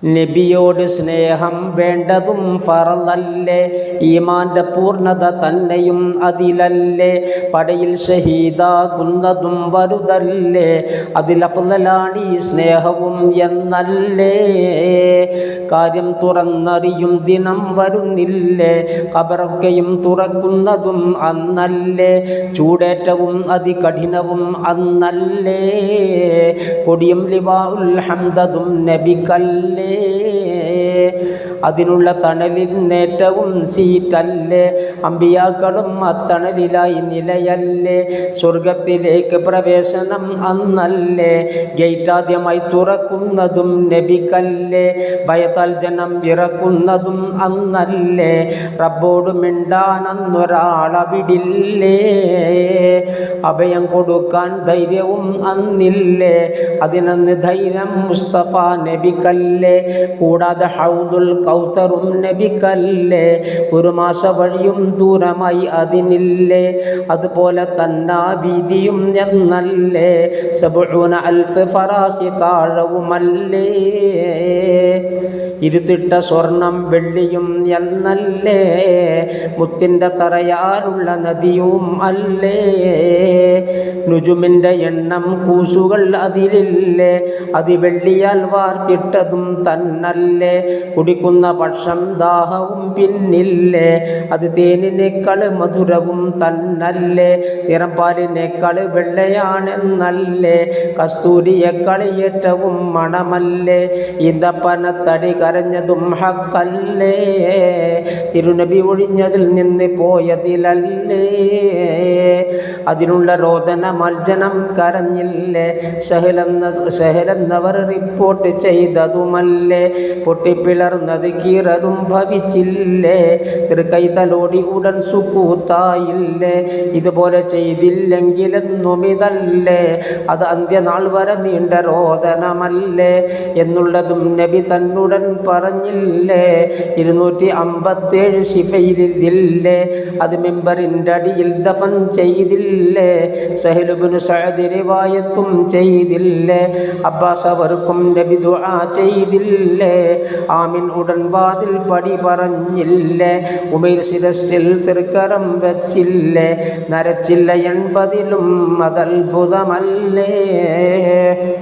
നബിയോട് സ്നേഹം വേണ്ടതും ഫറളല്ലേ, ഈമാന്റെ പൂർണ്ണത തന്നെയും അതിലല്ലേ, പടയിൽ ഷഹീദാകുന്നതും വലുതല്ലേ, അതിലഫ്ളലാണ് ഈ സ്നേഹവും എന്നല്ലേ. കാര്യം തുറന്നറിയും ദിനം വരുന്നില്ലേ, ഖബറൊക്കെയും തുറക്കുന്നതും അന്നല്ലേ, ചൂടേറ്റവും അതികഠിനവും അന്നല്ലേ, കൊടിയും ലിവാഉൽ ഹംദതും നബിക്കല്ലേ. അതിനുള്ള തണലിൽ നേറ്റവും സീറ്റല്ലേ, അമ്പിയാക്കളും അത്തണലിലായി നിലയല്ലേ, സ്വർഗത്തിലേക്ക് പ്രവേശനം അന്നല്ലേ, ഗേറ്റാദ്യമായി തുറക്കുന്നതും നബിക്കല്ലേ, ഭയത്താൽ ജനം വിറക്കുന്നതും അന്നല്ലേ, റബ്ബോട് മിണ്ടാനൊരാളവിടില്ലേ, അഭയം കൊടുക്കാൻ ധൈര്യവും അന്നില്ലേ, അതിനന്ന് ധൈര്യം മുസ്തഫ നബിക്കല്ലേ, കൂടാതെ ഹൗദുൽ കൗസറും നബിക്കല്ലേ, ഒരു മാസ വഴിയും ദൂരമായി അതിനില്ലേ, അതുപോലെ തന്നെ വീതിയും എന്നല്ലേ, സബഊന അൽഫ് ഫറാസി താഴവുമല്ലേ, ഇരുത്തിട്ട സ്വർണം വെള്ളിയും എന്നല്ലേ, മുത്തിൻ്റെ തറയാലുള്ള നദിയും അല്ലേ, നുജുമിൻ്റെ എണ്ണം കൂസുകൾ അതിലില്ലേ, വെള്ളിയാൽ വാർത്തിട്ടതും തന്നല്ലേ, കുടിക്കുന്ന പക്ഷം ദാഹവും പിന്നില്ലേ, അത് തേനിനേക്കാൾ മധുരവും തന്നല്ലേ, നിറം പാലിനേക്കാൾ വെള്ളയാണെന്നല്ലേ, കസ്തൂരിയേക്കാൾ ഏറ്റവും മണമല്ലേ, ഈന്തപ്പനത്തടി കരഞ്ഞതും ഹക്കല്ലേ, തിരുനബി ഒഴിഞ്ഞതിൽ നിന്ന് പോയതിലല്ലേ, അതിനുള്ള രോദന മൽജനം കരഞ്ഞില്ലേ, ഷഹലെന്നവർ റിപ്പോർട്ട് ചെയ്തതുമല്ലേ, പൊട്ടിപ്പിളർന്നത് കീറലും ഭവിച്ചില്ലേ, തൃക്കൈതലോടി ഉടൻ സുക്കൂത്തായില്ലേ, ഇതുപോലെ ചെയ്തില്ലെങ്കിലെന്നും ഇതല്ലേ, അത് അന്ത്യനാൾ വരെ നീണ്ട രോദനമല്ലേ എന്നുള്ളതും നബി തന്നുടൻ പറഞ്ഞില്ലേ, 257 ശിഫയിലില്ലേ, അത് മിമ്പറിൻ്റെ അടിയിൽ ദഫൻ ചെയ്തില്ലേ, സഹ്ൽ ഇബ്നു സഅദ് റിവായത്തും ചെയ്തില്ലേ, അബ്ബാസ് അവർക്കും നബി ദുആ ചെയ്തില്ലേ, ആമിൻ ഉടൻ വാതിൽ പടി പറഞ്ഞില്ലേ, ഉമൈർ ശിരസിൽ തൃക്കരം വച്ചില്ലേ, നരച്ചില്ല 80-ലും അതത്ഭുതമല്ലേ.